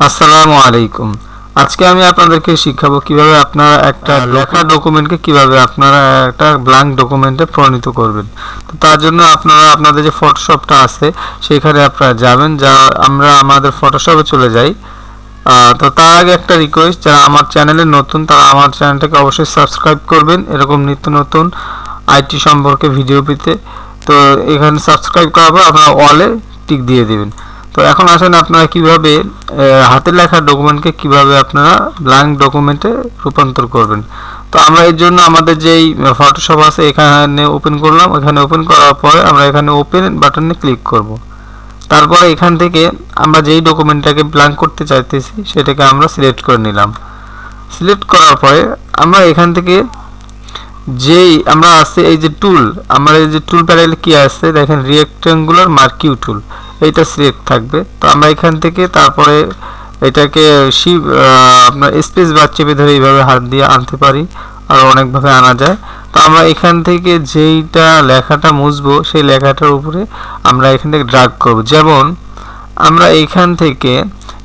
আসসালামু আলাইকুম। আজকে আমি আপনাদেরকে শিখাবো কিভাবে আপনারা একটা লেখা ডকুমেন্টকে কিভাবে আপনারা একটা ব্ল্যাঙ্ক ডকুমেন্টে পরিণত করবেন। তো তার জন্য আপনারা আপনাদের যে ফটোশপটা আছে সেখানে আপনারা যাবেন, যা আমরা আমাদের ফটোশপে চলে যাই। তো তার আগে একটা রিকোয়েস্ট, যারা আমার চ্যানেলে নতুন তারা আমার চ্যানেলটাকে অবশ্যই সাবস্ক্রাইব করবেন এরকম নিত্য নতুন আইটি সম্পর্কে ভিডিও পেতে। তো এখানে সাবস্ক্রাইব করার পর আপনারা অলে টিক দিয়ে দেবেন। তো এখন আসেন আপনারা কিভাবে হাতের লেখা ডকুমেন্টকে কিভাবে আপনারা ব্ল্যাঙ্ক ডকুমেন্টে রূপান্তর করবেন। তো আমরা এর জন্য আমাদের যেই ফটোশপ আছে এখানে ওপেন করলাম। এখানে ওপেন করার পরে আমরা এখানে ওপেন বাটনে ক্লিক করব। তারপরে এখান থেকে আমরা যেই ডকুমেন্টটাকে ব্ল্যাঙ্ক করতে চাইতেছি সেটাকে আমরা সিলেক্ট করে নিলাম। সিলেক্ট করার পরে আমরা এখান থেকে যেই আমরা আছে এই যে টুল, আমরা এই যে টুল প্যানেলে কি আছে দেখেন, রেক্ট্যাঙ্গুলার মার্কিউ টুল, এইটা সিলেক্ট থাকবে। তো আমরা এখান থেকে তারপরে এটাকে আপনার স্পেস বার চেপে ধরে এইভাবে হাত দিয়ে আনতে পারি, আর অনেকভাবে আনা যায়। তো আমরা এখান থেকে যেইটা লেখাটা মুছবো সেই লেখাটার উপরে আমরা এখান থেকে ড্রাগ করব। যেমন আমরা এইখান থেকে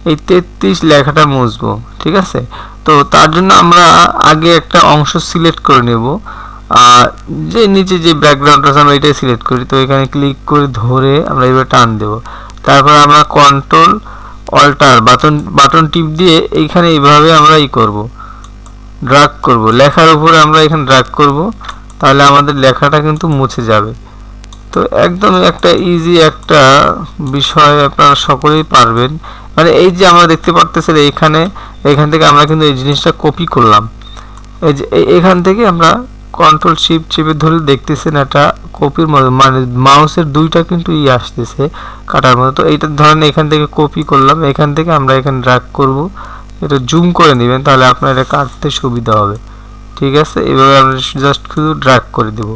এই 33 লেখাটা মুছবো, ঠিক আছে। তো তার জন্য আমরা আগে একটা অংশ সিলেক্ট করে নেব, যে নিচে যে ব্যাকগ্রাউন্ড আছে আমরা এটাই সিলেক্ট করি। তো এখানে ক্লিক করে ধরে আমরা এবার টান দেব। তারপর আমরা কন্ট্রোল অল্টার বাটন টিপ দিয়ে এইখানে এইভাবে আমরা করব, ড্রাগ করব লেখার উপরে, আমরা এখানে ড্রাগ করব, তাহলে আমাদের লেখাটা কিন্তু মুছে যাবে। তো একদম একটা ইজি একটা বিষয়, আপনারা সকলেই পারবেন। মানে এই যে আমরা দেখতে পারতেছেন এখান থেকে আমরা কিন্তু এই জিনিসটা কপি করলাম। এই যে এখান থেকে আমরা কন্ট্রোল শিফট চেপে ধরে দেখতেছেন এটা কপির মতো, মানে মাউসের দুইটা কিন্তু আসতেছে কাটার মতো। তো এইটা ধরেন এখান থেকে কপি করলাম, এখান থেকে আমরা এখানে ড্র্যাগ করব। এটা জুম করে নেবেন তাহলে আপনার এটা কাটতে সুবিধা হবে, ঠিক আছে। এইভাবে আমরা জাস্ট শুধু ড্র্যাগ করে দেব।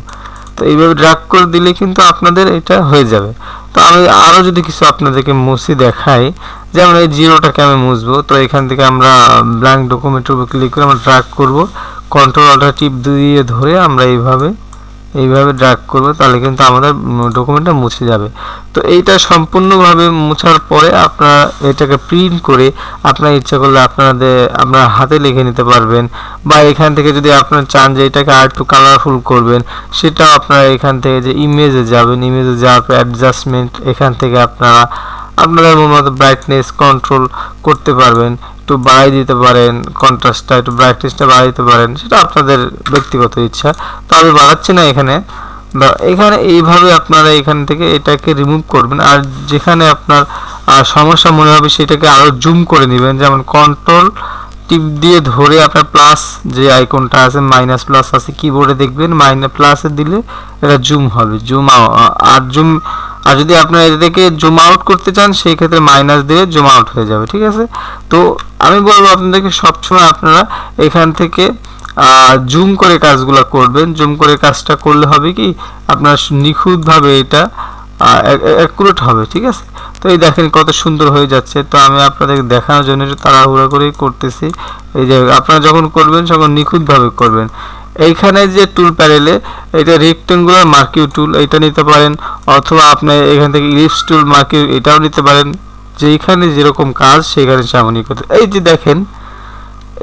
তো এইভাবে ড্র্যাগ করে দিলে কিন্তু আপনাদের এটা হয়ে যাবে। তো আমি আরও যদি কিছু আপনাদেরকে মুছে দেখাই, যেমন এই জিরোটাকে আমি মুছবো। তো এখান থেকে আমরা ব্ল্যাঙ্ক ডকুমেন্টের উপর ক্লিক করে আমরা ড্র্যাগ করব, কন্ট্রোল অল্টার টিপ দিয়ে ধরে আমরা এইভাবে ড্র্যাগ করব, তাহলে কিন্তু আমাদের ডকুমেন্টটা মুছে যাবে। তো এইটা সম্পূর্ণভাবে মুছার পরে আপনারা এটাকে প্রিন্ট করে আপনার ইচ্ছা করলে আপনারা হাতে লিখে নিতে পারবেন, বা এখান থেকে যদি আপনারা চান যে এটাকে আর একটু কালারফুল করবেন সেটাও আপনারা এখান থেকে যে ইমেজে যাবেন, ইমেজে যাওয়ার পর অ্যাডজাস্টমেন্ট, এখান থেকে আপনারা আপনাদের মতো ব্রাইটনেস কন্ট্রোল করতে পারবেন, একটু বাড়াই দিতে পারেন, কন্ট্রাস্টটা একটু ব্রাইটনেসটা বাড়াই দিতে পারেন, সেটা আপনাদের ব্যক্তিগত ইচ্ছা। তো আমি বাড়াচ্ছি না এখানে। এইভাবে আপনারা এখান থেকে এটাকে রিমুভ করবেন, আর যেখানে আপনার সমস্যা মনে হবে সেটাকে আরও জুম করে নেবেন। যেমন কন্ট্রোল টিপ দিয়ে ধরে আপনার প্লাস যে আইকনটা আছে, মাইনাস প্লাস আছে কিবোর্ডে দেখবেন, মাইনাস প্লাসে দিলে এটা জুম হবে, আর যদি আপনারা এটাকে জুম আউট করতে চান সেই ক্ষেত্রে মাইনাস দিয়ে জুম আউট হয়ে যাবে, ঠিক আছে। তো আমি বলবো আপনাদেরকে সবসময় আপনারা এখান থেকে জুম করে কাজগুলো করবেন। জুম করে কাজটা করলে হবে কি আপনার নিখুঁতভাবে এটা অ্যাকুরেট হবে, ঠিক আছে। তো এই দেখেন কত সুন্দর হয়ে যাচ্ছে। তো আমি আপনাদেরকে দেখানোর জন্য একটু তাড়াহুড়া করেই করতেছি। এই যে আপনারা যখন করবেন তখন নিখুঁতভাবে করবেন। এইখানে যে টুল প্যানেলে এটা রেক্ট্যাঙ্গুলার মার্কিউ টুল, এটা নিতে পারেন, অথবা আপনি এখান থেকে ইলিপস টুল মার্কিউ এটাও নিতে পারেন। যেইখানে যেরকম কাজ সেখানে সেমনই করতে। এই যে দেখেন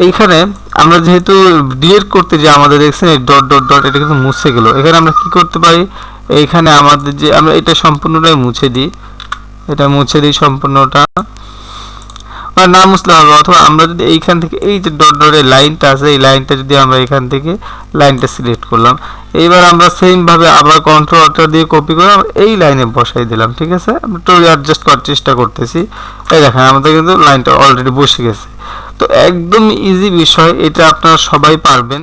এইখানে আমরা যেহেতু ডিলিট করতে যে আমাদের দেখছেন এই ডট ডট ডট, এটা কিন্তু মুছে গেল। এখানে আমরা কি করতে পারি, এইখানে আমাদের যে আমরা এটা সম্পূর্ণটাই মুছে দিই, সম্পূর্ণটা, না মুছলে হবে। অথবা আমরা যদি এইখান থেকে এই যে ডট ডটের লাইনটা আছে এই লাইনটা যদি আমরা এখান থেকে লাইনটা সিলেক্ট করলাম, এইবার আমরা সেম ভাবে আবার কন্ট্রোল অল্টার দিয়ে কপি করে এই লাইনে বসাই দিলাম, ঠিক আছে। আমরা একটু অ্যাডজাস্ট করার চেষ্টা করতেছি। এই দেখেন আমাদের কিন্তু লাইনটা অলরেডি বসে গেছে। তো একদম ইজি বিষয়, এটা আপনারা সবাই পারবেন।